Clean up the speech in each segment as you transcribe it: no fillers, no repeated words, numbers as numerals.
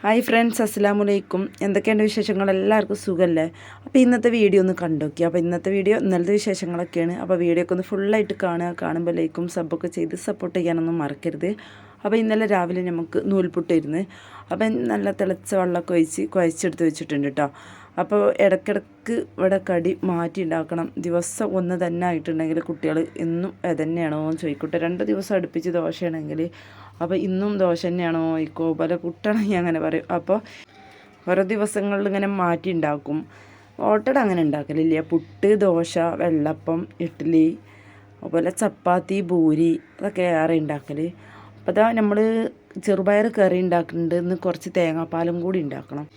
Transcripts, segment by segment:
Hi friends, അസ്സലാമു അലൈക്കും. എന്തൊക്കെയുണ്ട് വിശേഷങ്ങൾ? എല്ലാവർക്കും സുഖമല്ലേ? അപ്പോൾ ഇന്നത്തെ വീഡിയോ ഒന്ന് കണ്ടോക്കി. അപ്പോൾ ഇന്നത്തെ വീഡിയോ ഇന്നലത്തെ വിശേഷങ്ങളൊക്കെയാണ്. അപ്പോൾ വീഡിയോ ഒക്കെ ഒന്ന് ഫുള്ളായിട്ട് കാണുമ്പോൾ ലൈക്കും സബ്ബൊക്കെ ചെയ്ത് സപ്പോർട്ട് ചെയ്യാനൊന്നും മറക്കരുത്. അപ്പോൾ ഇന്നലെ രാവിലെ നമുക്ക് നൂൽപുട്ടായിരുന്നു. അപ്പം നല്ല തിളച്ച വെള്ളമൊക്കെ ഒഴിച്ച് കുഴച്ചെടുത്ത് വെച്ചിട്ടുണ്ട് കേട്ടോ. അപ്പോൾ ഇടയ്ക്കിടയ്ക്ക് ഇവിടെ കടി മാറ്റി ഉണ്ടാക്കണം. ദിവസം ഒന്ന് തന്നെ ആയിട്ടുണ്ടെങ്കിൽ കുട്ടികൾ എന്നും തന്നെയാണോ എന്ന് ചോദിക്കട്ടെ. 2 ദിവസം അടുപ്പിച്ച് ദോശയാണെങ്കിൽ അപ്പോൾ ഇന്നും ദോശ തന്നെയാണോ ചോദിക്കോ. പല കുട്ടണമെങ്കിൽ അങ്ങനെ പറയും. അപ്പോൾ ഓരോ ദിവസങ്ങളിൽ ഇങ്ങനെ മാറ്റി ഉണ്ടാക്കും. ഓട്ടട അങ്ങനെ ഉണ്ടാക്കലില്ല. പുട്ട്, ദോശ, വെള്ളപ്പം, ഇഡ്ഡലി, അതുപോലെ ചപ്പാത്തി, പൂരി അതൊക്കെ ഏറെ ഉണ്ടാക്കൽ. അപ്പോൾ അതാ നമ്മൾ ചെറുപയർ കറി ഉണ്ടാക്കുന്നുണ്ട്. ഇന്ന് കുറച്ച് തേങ്ങാപ്പാലും കൂടി ഉണ്ടാക്കണം.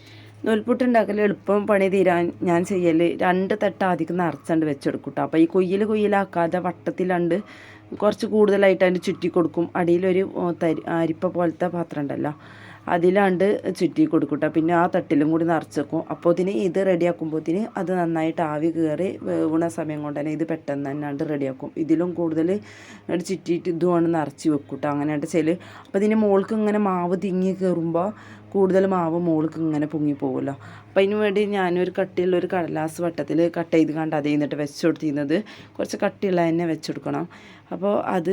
നൂൽപുട്ട് ഉണ്ടാക്കൽ എളുപ്പം പണി തീരാൻ ഞാൻ ചെയ്യൽ 2 തട്ട് ആദ്യം നിറച്ചണ്ട് വെച്ചെടുക്കും കേട്ടോ. അപ്പോൾ ഈ കൊയ്യിലാക്കാതെ വട്ടത്തിലണ്ട് കുറച്ച് കൂടുതലായിട്ട് അതിൻ്റെ ചുറ്റി കൊടുക്കും. അടിയിലൊരു അരിപ്പ പോലത്തെ പാത്രം ഉണ്ടല്ലോ, അതിലാണ്ട് ചുറ്റി കൊടുക്കട്ടോ. പിന്നെ ആ തട്ടിലും കൂടി നിറച്ച് വെക്കും. അപ്പോൾ ഇത് റെഡിയാക്കുമ്പോഴത്തേന് അത് നന്നായിട്ട് ആവി കയറി വേവുന്ന സമയം കൊണ്ട് തന്നെ ഇത് പെട്ടെന്ന് തന്നെ ആണ്ട് റെഡിയാക്കും. ഇതിലും കൂടുതൽ ചുറ്റിയിട്ട് ഇതുമാണ് നിറച്ച് വെക്കും കേട്ടോ. അങ്ങനെയായിട്ട് ചെല്. അപ്പോൾ ഇതിന് മുകൾക്ക് ഇങ്ങനെ മാവ് തിങ്ങി കയറുമ്പോൾ കൂടുതൽ മാവ് മുകൾക്ക് ഇങ്ങനെ പൊങ്ങിപ്പോകുമല്ലോ. അപ്പോൾ അതിന് വേണ്ടി ഞാനൊരു കട്ടിയുള്ളൊരു കടലാസ് വട്ടത്തിൽ കട്ട് ചെയ്ത് കണ്ട് അത് കഴിഞ്ഞിട്ട് വെച്ച് കൊടുത്തിരുന്നത്. കുറച്ച് കട്ടിയുള്ള തന്നെ വെച്ചെടുക്കണം. അപ്പോൾ അത്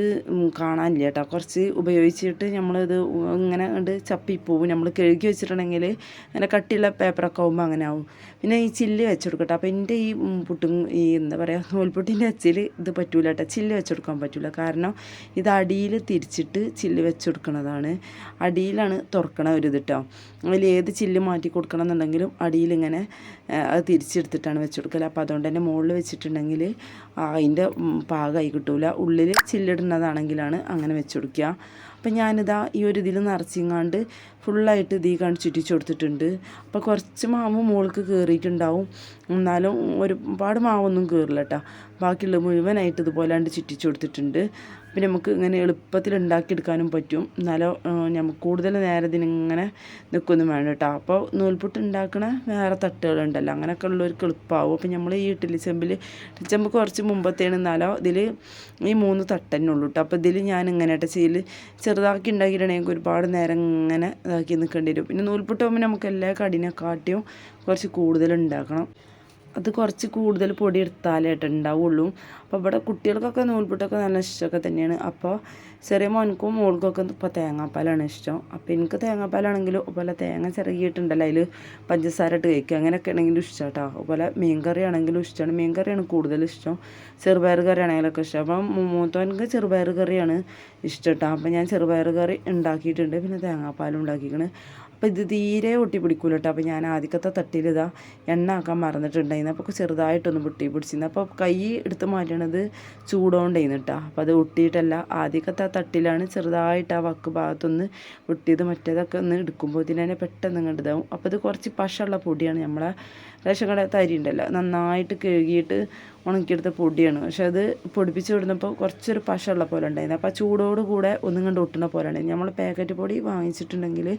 കാണാനില്ല കേട്ടോ. കുറച്ച് ഉപയോഗിച്ചിട്ട് നമ്മളിത് ഇങ്ങനെ കണ്ട് ചപ്പിപ്പോവും. നമ്മൾ കഴുകി വെച്ചിട്ടുണ്ടെങ്കിൽ അങ്ങനെ കട്ടിയുള്ള പേപ്പറൊക്കെ ആകുമ്പോൾ അങ്ങനെ ആവും. പിന്നെ ഈ ചില്ല് വെച്ചെടുക്കട്ടെ. അപ്പോൾ എൻ്റെ ഈ പുട്ടും ഈ എന്താ പറയുക നൂൽപുട്ടിൻ്റെ അച്ചിൽ ഇത് പറ്റൂല കേട്ടോ. ചില്ല് വെച്ചെടുക്കാൻ പറ്റില്ല. കാരണം ഇത് അടിയിൽ തിരിച്ചിട്ട് ചില്ല് വെച്ചെടുക്കണതാണ്. അടിയിലാണ് തുറക്കണ ഒരു ഇത് കേട്ടോ. അതിൽ ഏത് ചില്ല് മാറ്റി കൊടുക്കണം എന്നുണ്ടെങ്കിലും അടിയിലിങ്ങനെ അത് തിരിച്ചെടുത്തിട്ടാണ് വെച്ചെടുക്കൽ. അപ്പോൾ അതുകൊണ്ട് തന്നെ മുകളിൽ വെച്ചിട്ടുണ്ടെങ്കിൽ അതിൻ്റെ പാകമായി കിട്ടൂല. ഉള്ളിൽ ചില്ലിടുന്നതാണെങ്കിലാണ് അങ്ങനെ വെച്ചെടുക്കുക. അപ്പം ഞാനിതാ ഈ ഒരു ഇതിൽ നിറച്ചിങ്ങാണ്ട് ഫുള്ളായിട്ട് ചുറ്റിച്ച് കൊടുത്തിട്ടുണ്ട്. അപ്പോൾ കുറച്ച് മാവ് മുകൾക്ക് കയറിയിട്ടുണ്ടാവും. എന്നാലും ഒരുപാട് മാവൊന്നും കയറില്ല കേട്ടോ. ബാക്കിയുള്ള മുഴുവനായിട്ട് ഇതുപോലെ ചുറ്റിച്ച് കൊടുത്തിട്ടുണ്ട്. പിന്നെ നമുക്ക് ഇങ്ങനെ എളുപ്പത്തിൽ ഉണ്ടാക്കിയെടുക്കാനും പറ്റും. എന്നാലും നമുക്ക് കൂടുതൽ നേരം ഇതിനിങ്ങനെ നിൽക്കൊന്നും വേണ്ട കേട്ടോ. അപ്പോൾ നൂൽപുട്ട് ഉണ്ടാക്കണ വേറെ തട്ടുകളുണ്ടല്ലോ, അങ്ങനെയൊക്കെ ഉള്ളവർക്ക് എളുപ്പമാവും. അപ്പോൾ നമ്മൾ ഈ ഇഡ്ഡലി ചെമ്പ് കുറച്ച് മുമ്പത്തേണ്. എന്നാലോ ഇതിൽ ഈ 3 തട്ട് തന്നെ ഉള്ളൂ കേട്ടോ. അപ്പോൾ ഇതിൽ ഞാൻ ഇങ്ങനെയായിട്ട് ചെറുതാക്കി ഉണ്ടാക്കിയിട്ടുണ്ടെങ്കിൽ ഒരുപാട് നേരം ഇങ്ങനെ ഇതാക്കി നിൽക്കേണ്ടി വരും. പിന്നെ നൂൽപുട്ട് ആകുമ്പോൾ നമുക്ക് എല്ലാ കടിനെക്കാട്ടിയും കുറച്ച് കൂടുതൽ ഉണ്ടാക്കണം. അത് കുറച്ച് കൂടുതൽ പൊടി എടുത്താലായിട്ട് ഉണ്ടാവുള്ളൂ. അപ്പോൾ ഇവിടെ കുട്ടികൾക്കൊക്കെ നൂൽപുട്ടൊക്കെ നല്ല ഇഷ്ടമൊക്കെ തന്നെയാണ്. അപ്പോൾ ചെറിയ മോനക്കും മോൾക്കൊക്കെ ഇപ്പോൾ തേങ്ങാപ്പാലാണ് ഇഷ്ടം. അപ്പോൾ എനിക്ക് തേങ്ങാപ്പാലാണെങ്കിലും അതുപോലെ തേങ്ങ ചിരകിയിട്ടുണ്ടല്ലോ, അതിൽ പഞ്ചസാര ഇട്ട് കഴിക്കുക, അങ്ങനെയൊക്കെ ആണെങ്കിലും ഇഷ്ടം കേട്ടോ. അതുപോലെ മീൻ കറി ആണെങ്കിലും ഇഷ്ടമാണ്. മീൻ കറിയാണ് കൂടുതൽ ഇഷ്ടം. ചെറുപയർ കറി ആണെങ്കിലൊക്കെ ഇഷ്ടം. അപ്പം മൂത്തവനക്ക് ചെറുപയർ കറിയാണ് ഇഷ്ടം കേട്ടോ. അപ്പോൾ ഞാൻ ചെറുപയർ കറി ഉണ്ടാക്കിയിട്ടുണ്ട്. പിന്നെ തേങ്ങാപ്പാലും ഉണ്ടാക്കിയിരിക്കണ്. അപ്പോൾ ഇത് തീരെ ഒട്ടി പിടിക്കൂല കേട്ടോ. അപ്പോൾ ഞാൻ ആദ്യത്തെ തട്ടിൽ എണ്ണ ആക്കാൻ മറന്നിട്ടുണ്ടായിരുന്നു. അപ്പോൾ ചെറുതായിട്ടൊന്ന് പിടിച്ചിരുന്നു. അപ്പോൾ കൈ എടുത്ത് മാറ്റണത് ചൂടുകൊണ്ടായിരുന്നു കേട്ടോ. അപ്പോൾ അത് ഒട്ടിയിട്ടല്ല, ആദ്യത്തെ തട്ടിലാണ് ചെറുതായിട്ട് ആ വക്ക് ഭാഗത്തൊന്ന് ഒട്ടിയത്. മറ്റേതൊക്കെ ഒന്ന് എടുക്കുമ്പോൾ ഇതിനെ പെട്ടെന്ന് ഇങ്ങോട്ട് ഇതാവും. അപ്പോൾ ഇത് കുറച്ച് പശയുള്ള പൊടിയാണ്. നമ്മളെ റേഷൻ കടത്തെ അരി ഉണ്ടല്ലോ, നന്നായിട്ട് കഴുകിയിട്ട് ഉണക്കിയെടുത്ത പൊടിയാണ്. പക്ഷെ അത് പൊടിപ്പിച്ച് വിടുന്നപ്പോൾ കുറച്ചൊരു പശയുള്ള പോലെ ഉണ്ടായിരുന്നു. അപ്പോൾ ആ ചൂടോട് കൂടെ ഒന്നും കണ്ട് ഒട്ടുന്ന പോലെ ഉണ്ടായിരുന്നു. നമ്മൾ പാക്കറ്റ് പൊടി വാങ്ങിച്ചിട്ടുണ്ടെങ്കിൽ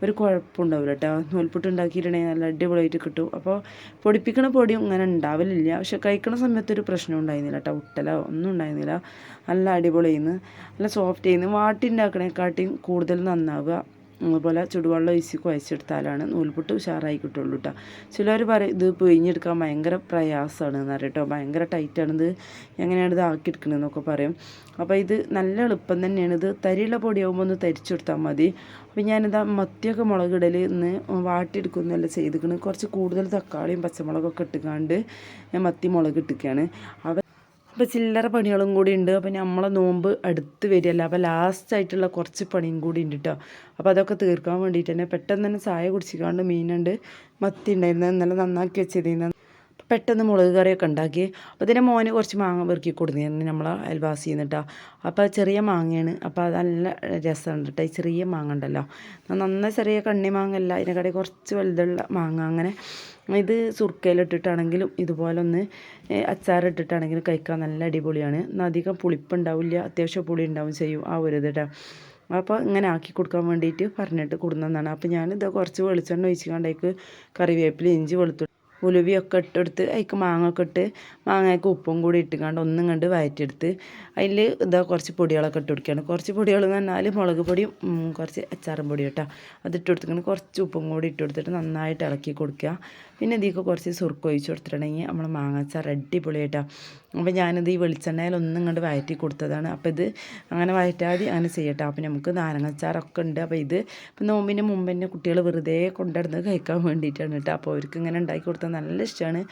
ഒരു കുഴപ്പമുണ്ടാവില്ല കേട്ടോ. നൂൽപുട്ട് ഉണ്ടാക്കിയിട്ടുണ്ടെങ്കിൽ നല്ല അടിപൊളിയായിട്ട് കിട്ടും. അപ്പോൾ പൊടിപ്പിക്കണ പൊടിയും ഇങ്ങനെ ഉണ്ടാവലില്ല. പക്ഷെ കഴിക്കണ സമയത്തൊരു പ്രശ്നം ഉണ്ടായിരുന്നില്ല കേട്ടോ. ഒട്ടലോ ഒന്നും ഉണ്ടായിരുന്നില്ല. നല്ല അടിപൊളിയായിരുന്നു, നല്ല സോഫ്റ്റ് ചെയ്യുന്നു. വാട്ടി ഉണ്ടാക്കണേക്കാട്ടിയും കൂടുതൽ നന്നാവുക. അതുപോലെ ചുടുവെള്ളം ഒഴിച്ച് കുഴച്ചെടുത്താലാണ് നൂൽപുട്ട് ഉഷാറായി കിട്ടുള്ളൂ കേട്ടോ. ചിലർ പറയും ഇത് പിഴിഞ്ഞെടുക്കാൻ ഭയങ്കര പ്രയാസമാണ് എന്ന് പറയും കേട്ടോ. ഭയങ്കര ടൈറ്റാണിത്, എങ്ങനെയാണ് ഇത് ആക്കിയെടുക്കണമെന്നൊക്കെ പറയും. അപ്പോൾ ഇത് നല്ല എളുപ്പം തന്നെയാണ്. ഇത് തരിയുള്ള പൊടിയാകുമ്പോൾ ഒന്ന് തരിച്ചെടുത്താൽ മതി. അപ്പോൾ ഞാനിതാ മത്തിയൊക്കെ മുളകിടൽ ഇന്ന് വാട്ടിയെടുക്കുന്നല്ല ചെയ്തിരിക്കുന്നത്. കുറച്ച് കൂടുതൽ തക്കാളിയും പച്ചമുളകൊക്കെ ഇട്ടുകൊണ്ട് ഞാൻ മത്തി മുളക് ഇട്ടിക്കുകയാണ്. അപ്പോൾ ചില്ലറ പണികളും കൂടി ഉണ്ട്. അപ്പോൾ നമ്മളെ നോമ്പ് അടുത്ത് വരികയല്ല. അപ്പോൾ ലാസ്റ്റായിട്ടുള്ള കുറച്ച് പണിയും കൂടി ഉണ്ട് കേട്ടോ. അപ്പോൾ അതൊക്കെ തീർക്കാൻ വേണ്ടിയിട്ട് തന്നെ പെട്ടെന്ന് തന്നെ ചായ കുടിച്ചിക്കാണ്ട് മീനുണ്ട്, മത്തി ഉണ്ടായിരുന്നു, ഇന്നലെ നന്നാക്കി വെച്ചതിന് പെട്ടെന്ന് മുളക് കറിയൊക്കെ ഉണ്ടാക്കി. അപ്പോൾ ഇതിൻ്റെ മോന് കുറച്ച് മാങ്ങ പെറുക്കി കൊടുത്തിരുന്നു നമ്മളെ അയൽവാസി എന്നിട്ടാ. അപ്പോൾ ചെറിയ മാങ്ങയാണ്. അപ്പോൾ അത് നല്ല രസമുണ്ട് കേട്ടോ. ഈ ചെറിയ മാങ്ങ ഉണ്ടല്ലോ, നന്നായി ചെറിയ കണ്ണി മാങ്ങ അല്ല, ഇതിനെക്കാട്ടി കുറച്ച് വലുതുള്ള മാങ്ങ. അങ്ങനെ ഇത് സുർക്കയിലിട്ടിട്ടാണെങ്കിലും ഇതുപോലെ ഒന്ന് അച്ചാറിട്ടിട്ടാണെങ്കിലും കഴിക്കാൻ നല്ല അടിപൊളിയാണ്. അധികം പുളിപ്പുണ്ടാവില്ല, അത്യാവശ്യം പുളി ഉണ്ടാവും ചെയ്യും ആ ഒരു ഇത് കേട്ടോ. അപ്പോൾ ഇങ്ങനെ ആക്കി കൊടുക്കാൻ വേണ്ടിയിട്ട് പറഞ്ഞിട്ട് കൊടുക്കുന്നതാണ്. അപ്പോൾ ഞാനിത് കുറച്ച് വെളിച്ചെണ്ണ ഒഴിച്ച് കണ്ടേക്ക് കറിവേപ്പില, ഇഞ്ചി, വെളുത്തുള്ളി ഉലുവയൊക്കെ ഇട്ടെടുത്ത് അതിക്ക് മാങ്ങ ഒക്കെ ഇട്ട് മാങ്ങയ്ക്ക് ഉപ്പും കൂടി ഇട്ടുകൊണ്ട് ഒന്നും കണ്ട് വഴറ്റിയെടുത്ത് അതിൽ കുറച്ച് പൊടികളൊക്കെ ഇട്ട് കൊടുക്കുകയാണ്. കുറച്ച് പൊടികൾ എന്ന് പറഞ്ഞാൽ മുളക് പൊടിയും കുറച്ച് അച്ചാറും പൊടി കേട്ടോ, അത് ഇട്ട് കൊടുത്തിട്ട് കുറച്ച് ഉപ്പും കൂടി ഇട്ട് കൊടുത്തിട്ട് നന്നായിട്ട് ഇളക്കി കൊടുക്കുക. പിന്നെ ഇതിലേക്ക് കുറച്ച് സുർക്ക ഒഴിച്ച് കൊടുത്തിട്ടുണ്ടെങ്കിൽ നമ്മൾ മാങ്ങാച്ചാർ അടിപൊളിയായിട്ടാണ്. അപ്പോൾ ഞാനിത് ഈ വെളിച്ചെണ്ണയിൽ ഒന്നും കണ്ട് വഴറ്റി കൊടുത്തതാണ്. അപ്പോൾ ഇത് അങ്ങനെ വഴറ്റാതെ അങ്ങനെ ചെയ്യട്ടോ. അപ്പോൾ നമുക്ക് നാരങ്ങാച്ചാറൊക്കെ ഉണ്ട്. അപ്പോൾ ഇത് ഇപ്പം നോമ്പിന് മുമ്പ് തന്നെ കുട്ടികൾ വെറുതെ കൊണ്ടുവരുന്നത് കഴിക്കാൻ വേണ്ടിയിട്ടാണ് കേട്ടോ. അപ്പോൾ അവർക്ക് ഇങ്ങനെ ഉണ്ടാക്കി കൊടുത്താൽ നല്ല ഇഷ്ടമാണ്.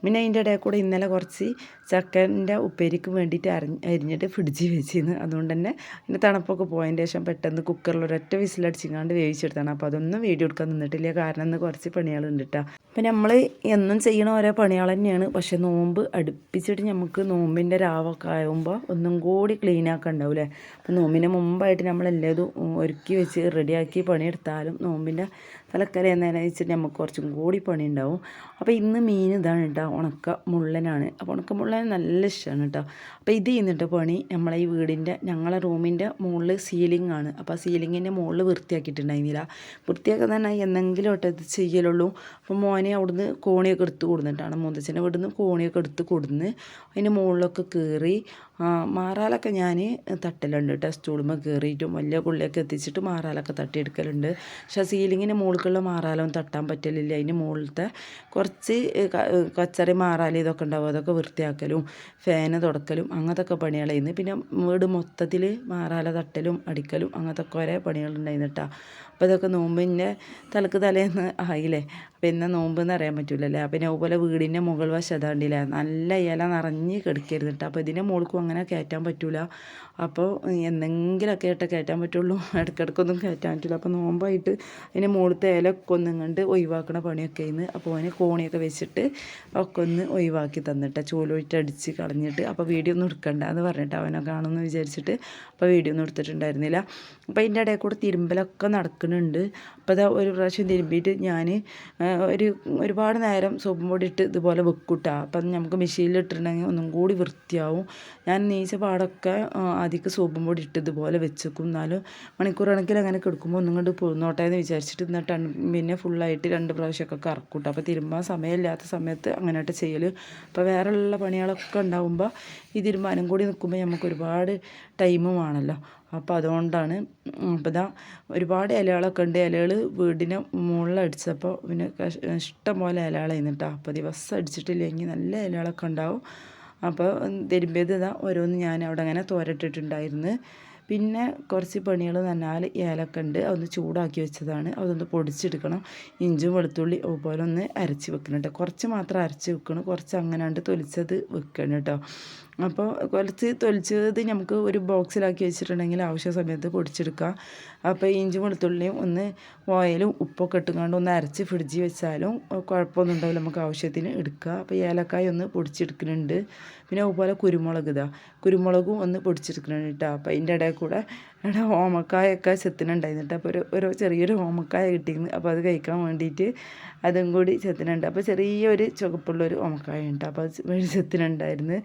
പിന്നെ അതിൻ്റെ ഇടയിൽ കൂടെ ഇന്നലെ കുറച്ച് ചക്കൻ്റെ ഉപ്പേരിക്ക് വേണ്ടിയിട്ട് അരിഞ്ഞിട്ട് ഫ്രിഡ്ജിൽ വെച്ചിരുന്നു. അതുകൊണ്ട് തന്നെ അതിൻ്റെ തണുപ്പൊക്കെ പോയതിൻ്റെ ശേഷം പെട്ടെന്ന് കുക്കറിൽ ഒരൊറ്റ വിസിലടിച്ചിങ്ങാണ്ട് വേവിച്ചെടുത്താണ്. അപ്പോൾ അതൊന്നും വീഡിയോ എടുക്കാൻ നിന്നിട്ടില്ല, കാരണം ഇന്ന് കുറച്ച് പണികളുണ്ട് കേട്ടോ. അപ്പം നമ്മൾ എന്നും ചെയ്യണ ഓരോ പണികൾ തന്നെയാണ്. പക്ഷേ നോമ്പ് അടുപ്പിച്ചിട്ട് നമുക്ക് നോമ്പിൻ്റെ രാവൊക്കെ ആകുമ്പോൾ ഒന്നും കൂടി ക്ലീൻ ആക്കാൻ ഉണ്ടാവില്ലേ. അപ്പം നോമ്പിന് മുമ്പായിട്ട് നമ്മളെല്ലാതും ഒരുക്കി വെച്ച് റെഡിയാക്കി പണിയെടുത്താലും നോമ്പിൻ്റെ തലക്കല എന്നതിനെ വെച്ചിട്ട് നമുക്ക് കുറച്ചും കൂടി പണി ഉണ്ടാവും. അപ്പോൾ ഇന്ന് മീൻ ഇതാണ് കേട്ടോ, ഉണക്ക മുള്ളനാണ്. അപ്പോൾ ഉണക്ക മുള്ളൻ നല്ല ഇഷ്ടമാണ് കേട്ടോ. അപ്പോൾ ഇത് ചെയ്യുന്നുണ്ട് പണി നമ്മളെ ഈ വീടിൻ്റെ ഞങ്ങളെ റൂമിൻ്റെ മുകളിൽ സീലിംഗ് ആണ്. അപ്പോൾ ആ സീലിങ്ങിൻ്റെ മുകളിൽ വൃത്തിയാക്കിയിട്ടുണ്ടായിരുന്നില്ല. വൃത്തിയാക്കാൻ തന്നെ എന്തെങ്കിലും ഒട്ട് ഇത് ചെയ്യലുള്ളൂ. അപ്പോൾ മോനെ അവിടുന്ന് കോണിയൊക്കെ എടുത്ത് കൊടുത്തിട്ടാണ്, മൂത്തച്ഛൻ്റെ വീട്ടിൽ കോണിയൊക്കെ എടുത്ത് കൊടുന്ന് അതിൻ്റെ മുകളിലൊക്കെ കയറി മാറാലൊക്കെ ഞാൻ തട്ടലുണ്ട് കേട്ടോ. സ്റ്റൂളുമ്പോൾ കയറിയിട്ടും വലിയ കുള്ളിയൊക്കെ എത്തിച്ചിട്ട് മാറാലൊക്കെ തട്ടിയെടുക്കലുണ്ട്. പക്ഷേ സീലിങ്ങിന് മുകളിലുള്ള മാറാലൊന്നും തട്ടാൻ പറ്റലില്ല. അതിന് മുകളിലത്തെ കുറച്ച് കച്ചറി മാറാല ഇതൊക്കെ ഉണ്ടാവും, അതൊക്കെ വൃത്തിയാക്കലും ഫാന് തുടക്കലും അങ്ങനത്തെ പണികളായിരുന്നു. പിന്നെ വീട് മൊത്തത്തിൽ മാറാല തട്ടലും അടിക്കലും അങ്ങനത്തെ കുറേ പണികളുണ്ടായിരുന്നു കേട്ടോ. അപ്പോൾ ഇതൊക്കെ നോമ്പിൻ്റെ തലേന്ന് ആയില്ലേ. അപ്പോൾ ഇന്ന് നോമ്പെന്ന് അറിയാൻ പറ്റില്ലല്ലേ. പിന്നെ അതുപോലെ വീടിൻ്റെ മുകൾ വശം അതാണ്ടില്ലേ, നല്ല ഇല നിറഞ്ഞ് കിടക്കരുത് കേട്ടോ. അപ്പോൾ ഇതിൻ്റെ മുകൾക്കും അങ്ങനെ കയറ്റാൻ പറ്റില്ല. അപ്പോൾ എന്തെങ്കിലുമൊക്കെ ആയിട്ട് കയറ്റാൻ പറ്റുള്ളൂ, ഇടയ്ക്കിടയ്ക്കൊന്നും കയറ്റാൻ പറ്റില്ല. അപ്പോൾ നോമ്പായിട്ട് അതിൻ്റെ മുകളിലത്തെ ഇലയൊക്കെ ഒന്നും കണ്ട് ഒഴിവാക്കണ പണിയൊക്കെ ആയിരുന്നു. അപ്പോൾ അവന് കോണിയൊക്കെ വെച്ചിട്ട് ഒക്കെ ഒന്ന് ഒഴിവാക്കി തന്നിട്ട് ചൂലോയിട്ട് അടിച്ച് കളഞ്ഞിട്ട് അപ്പോൾ വീഡിയോ ഒന്നും എടുക്കണ്ട എന്ന് പറഞ്ഞിട്ട് അവനെ കാണുമെന്ന് വിചാരിച്ചിട്ട് അപ്പോൾ വീഡിയോ ഒന്നും എടുത്തിട്ടുണ്ടായിരുന്നില്ല. അപ്പോൾ അതിൻ്റെ ഇടയിൽ കൂടെ തിരുമ്പലൊക്കെ നടക്കുന്നുണ്ട്. അപ്പോൾ അത് ഒരു പ്രാവശ്യം തിരുമ്പിയിട്ട് ഞാൻ ഒരുപാട് നേരം സോപ്പും പൊടി ഇട്ട് ഇതുപോലെ വെക്കൂട്ടാ. അപ്പം നമുക്ക് മെഷീനിലിട്ടിട്ടുണ്ടെങ്കിൽ ഒന്നും കൂടി വൃത്തിയാവും. ഞാൻ നീച്ച പാടൊക്കെ ആദ്യമൊക്കെ സോപ്പും പൊടി ഇട്ട് ഇതുപോലെ വെച്ചേക്കും. എന്നാലും മണിക്കൂർ കണക്കിൽ അങ്ങനെ കിടക്കുമ്പോൾ ഒന്നും കൊണ്ട് പോന്നോട്ടെ എന്ന് വിചാരിച്ചിട്ട് എന്നിട്ട് പിന്നെ ഫുള്ളായിട്ട് 2 പ്രാവശ്യമൊക്കെ കറക്കൂട്ടാ. അപ്പോൾ തിരുമ്പാൻ സമയമില്ലാത്ത സമയത്ത് അങ്ങനെയായിട്ട് ചെയ്യൽ. അപ്പോൾ വേറെയുള്ള പണികളൊക്കെ ഉണ്ടാകുമ്പോൾ ഈ തിരുമ്പാനും കൂടി നിൽക്കുമ്പോൾ നമുക്ക് ഒരുപാട് ടൈമും ആണല്ലോ. അപ്പോൾ അതുകൊണ്ടാണ്. അപ്പോൾ ഇതാ ഒരുപാട് ഇലകളൊക്കെ ഉണ്ട്. ഇലകൾ വീടിന് മുകളിൽ അടിച്ചപ്പോൾ പിന്നെ ഇഷ്ടം പോലെ ഇലകളായിരുന്നു കേട്ടോ. അപ്പോൾ ദിവസം അടിച്ചിട്ടില്ലെങ്കിൽ നല്ല ഇലകളൊക്കെ ഉണ്ടാവും. അപ്പോൾ തിരുമ്പിയത് ഇതാ ഓരോന്ന് ഞാൻ അവിടെ അങ്ങനെ തോരട്ടിട്ടുണ്ടായിരുന്നു. പിന്നെ കുറച്ച് പണികൾ പറഞ്ഞാൽ ഏലക്ക ഉണ്ട്, അതൊന്ന് ചൂടാക്കി വെച്ചതാണ്, അതൊന്ന് പൊടിച്ചെടുക്കണം. ഇഞ്ചും വെളുത്തുള്ളി അതുപോലെ ഒന്ന് അരച്ച് വെക്കണം കേട്ടോ. കുറച്ച് മാത്രം അരച്ച് വെക്കണം, കുറച്ച് അങ്ങനെയാണ്ട് തൊലിച്ചത് വെക്കണം കേട്ടോ. അപ്പോൾ കുറച്ച് തൊലിച്ചത് നമുക്ക് ഒരു ബോക്സിലാക്കി വെച്ചിട്ടുണ്ടെങ്കിൽ ആവശ്യ സമയത്ത് പൊടിച്ചെടുക്കാം. അപ്പോൾ ഇഞ്ചും വെളുത്തുള്ളിയും ഒന്ന് ഓയിലും ഉപ്പൊക്കെ ഇട്ടുകൊണ്ട് ഒന്ന് അരച്ച് ഫ്രിഡ്ജിൽ വെച്ചാലും കുഴപ്പമൊന്നും ഉണ്ടാവില്ല, നമുക്ക് ആവശ്യത്തിന് എടുക്കുക. അപ്പോൾ ഏലക്കായ ഒന്ന് പൊടിച്ചെടുക്കുന്നുണ്ട്. പിന്നെ അതുപോലെ കുരുമുളകും ഒന്ന് പൊടിച്ചെടുക്കുന്നുണ്ട് കേട്ടോ. അപ്പോൾ അതിൻ്റെ ഇടയിൽ കൂടെ ഓമക്കായൊക്കെ ചെത്തിനുണ്ടായിരുന്നു കേട്ടോ. അപ്പോൾ ഒരു ചെറിയൊരു ഓമക്കായ കിട്ടിയിരുന്നു. അപ്പോൾ അത് കഴിക്കാൻ വേണ്ടിയിട്ട് അതും കൂടി ചെത്തിനുണ്ട്. അപ്പോൾ ചെറിയൊരു ചുവപ്പുള്ളൊരു ഓമക്കായ ഉണ്ട്, അപ്പോൾ അത് ചെത്തിനുണ്ടായിരുന്നു.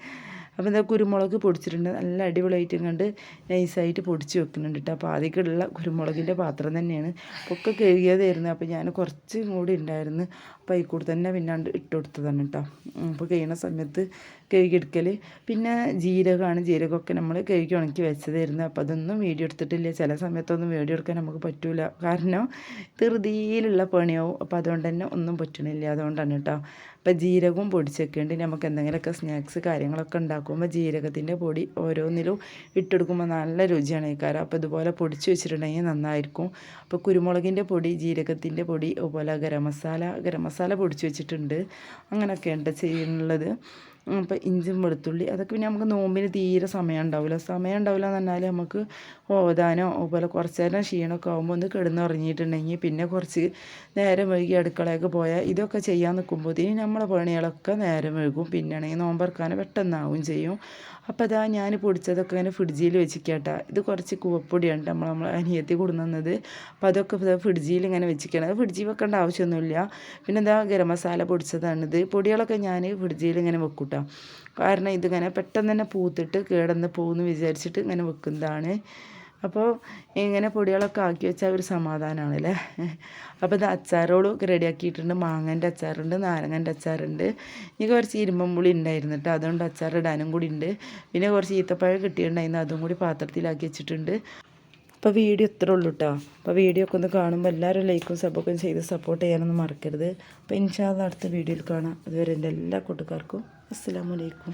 അപ്പോൾ എന്താ കുരുമുളക് പൊടിച്ചിട്ടുണ്ട്, നല്ല അടിപൊളിയായിട്ടും കണ്ട് നൈസായിട്ട് പൊടിച്ച് വെക്കുന്നുണ്ട് കേട്ടോ. അപ്പോൾ ആദ്യമൊക്കെയുള്ള കുരുമുളകിൻ്റെ പാത്രം തന്നെയാണ്, ഒക്കെ കഴുകിയതായിരുന്നു. അപ്പോൾ ഞാൻ കുറച്ചും കൂടി ഉണ്ടായിരുന്നു, അപ്പോൾ അതിൽ കൂടെ തന്നെ പിന്നാണ്ട് ഇട്ട് കൊടുത്തതാണ് കേട്ടോ. അപ്പോൾ കഴിയുന്ന സമയത്ത് കഴുകിയെടുക്കൽ. പിന്നെ ജീരകമൊക്കെ നമ്മൾ കഴുകി ഉണക്കി വെച്ചതായിരുന്നു. അപ്പോൾ അതൊന്നും വീഡിയോ എടുത്തിട്ടില്ല. ചില സമയത്തൊന്നും വീഡിയോ എടുക്കാൻ നമുക്ക് പറ്റില്ല, കാരണം ധൃതിയിലുള്ള പണിയാവും. അപ്പോൾ അതുകൊണ്ട് തന്നെ ഒന്നും പറ്റണില്ല, അതുകൊണ്ടാണ് കേട്ടോ. അപ്പോൾ ജീരകവും പൊടിച്ചൊക്കെയുണ്ട്. നമുക്ക് എന്തെങ്കിലുമൊക്കെ സ്നാക്സ് കാര്യങ്ങളൊക്കെ ഉണ്ടാക്കുമ്പോൾ ജീരകത്തിൻ്റെ പൊടി ഓരോന്നിലും ഇട്ടെടുക്കുമ്പോൾ നല്ല രുചിയാണ് ഈ കാരം. അപ്പോൾ ഇതുപോലെ പൊടിച്ച് വെച്ചിട്ടുണ്ടെങ്കിൽ നന്നായിരിക്കും. അപ്പോൾ കുരുമുളകിൻ്റെ പൊടി, ജീരകത്തിൻ്റെ പൊടി, അതുപോലെ ഗരം മസാല പൊടിച്ച് വെച്ചിട്ടുണ്ട്. അങ്ങനെയൊക്കെയുണ്ട് ചെയ്യുന്നുള്ളത്. അപ്പോൾ ഇഞ്ചും വെളുത്തുള്ളി അതൊക്കെ പിന്നെ നമുക്ക് നോമ്പിന് തീരെ സമയം ഉണ്ടാവില്ല എന്ന് പറഞ്ഞാൽ നമുക്ക് ഓതാനോ അതുപോലെ കുറച്ച് നേരം ക്ഷീണമൊക്കെ ആകുമ്പോൾ ഒന്ന് കിടന്നുറങ്ങിയിട്ടുണ്ടെങ്കിൽ പിന്നെ കുറച്ച് നേരം വൈകി അടുക്കളയൊക്കെ പോയാൽ ഇതൊക്കെ ചെയ്യാൻ നിൽക്കുമ്പോഴത്തേന് നമ്മളെ പണികളൊക്കെ നേരം വൈകും. പിന്നെയാണെങ്കിൽ നോമ്പറക്കാൻ പെട്ടെന്നാവും ചെയ്യും. അപ്പോൾ അതാ ഞാൻ പൊടിച്ചതൊക്കെ ഇങ്ങനെ ഫ്രിഡ്ജിൽ വെച്ചിരിക്കട്ടെ. ഇത് കുറച്ച് കൂവപ്പൊടിയാണ് നമ്മളെ അനിയത്തി കൊടുന്നത്. അപ്പോൾ അതൊക്കെ ഫ്രിഡ്ജിൽ ഇങ്ങനെ വെച്ചിരിക്കണം. അത് ഫ്രിഡ്ജിൽ വെക്കേണ്ട ആവശ്യമൊന്നുമില്ല. പിന്നെ എന്താ ഗരം മസാല പൊടിച്ചതാണിത്. പൊടികളൊക്കെ ഞാൻ ഫ്രിഡ്ജിൽ ഇങ്ങനെ വെക്കൂട്ടോ, കാരണം ഇതിങ്ങനെ പെട്ടെന്ന് തന്നെ പൂത്തിട്ട് കേടന്ന് പോകുമെന്ന് വിചാരിച്ചിട്ട് ഇങ്ങനെ വെക്കുന്നതാണ്. അപ്പോൾ ഇങ്ങനെ പൊടികളൊക്കെ ആക്കി വെച്ചാൽ ഒരു സമാധാനമാണല്ലേ. അപ്പോൾ ഇത് അച്ചാറുകളും റെഡിയാക്കിയിട്ടുണ്ട്. മാങ്ങൻ്റെ അച്ചാറുണ്ട്, നാരങ്ങൻ്റെ അച്ചാറുണ്ട്. ഇനി കുറച്ച് ഇരുമ്പമ്പുളി ഉണ്ടായിരുന്നു കേട്ടോ, അതുകൊണ്ട് അച്ചാർ ഇടാനും കൂടി ഉണ്ട്. പിന്നെ കുറച്ച് ഈത്തപ്പഴം കിട്ടിയിട്ടുണ്ടായിരുന്നു, അതും കൂടി പാത്രത്തിലാക്കി വെച്ചിട്ടുണ്ട്. അപ്പോൾ വീഡിയോ ഇത്രേ ഉള്ളൂ കേട്ടോ. അപ്പോൾ വീഡിയോ ഒക്കെ ഒന്ന് കാണുമ്പോൾ എല്ലാവരും ലൈക്കും സബ്ബൊക്കെ ചെയ്ത് സപ്പോർട്ട് ചെയ്യാനൊന്നും മറക്കരുത്. അപ്പോൾ ഇൻഷാ അല്ലാഹ് അടുത്ത വീഡിയോയിൽ കാണാം. അതുവരെ എൻ്റെ എല്ലാ കൂട്ടുകാർക്കും അസ്സലാമു അലൈക്കും.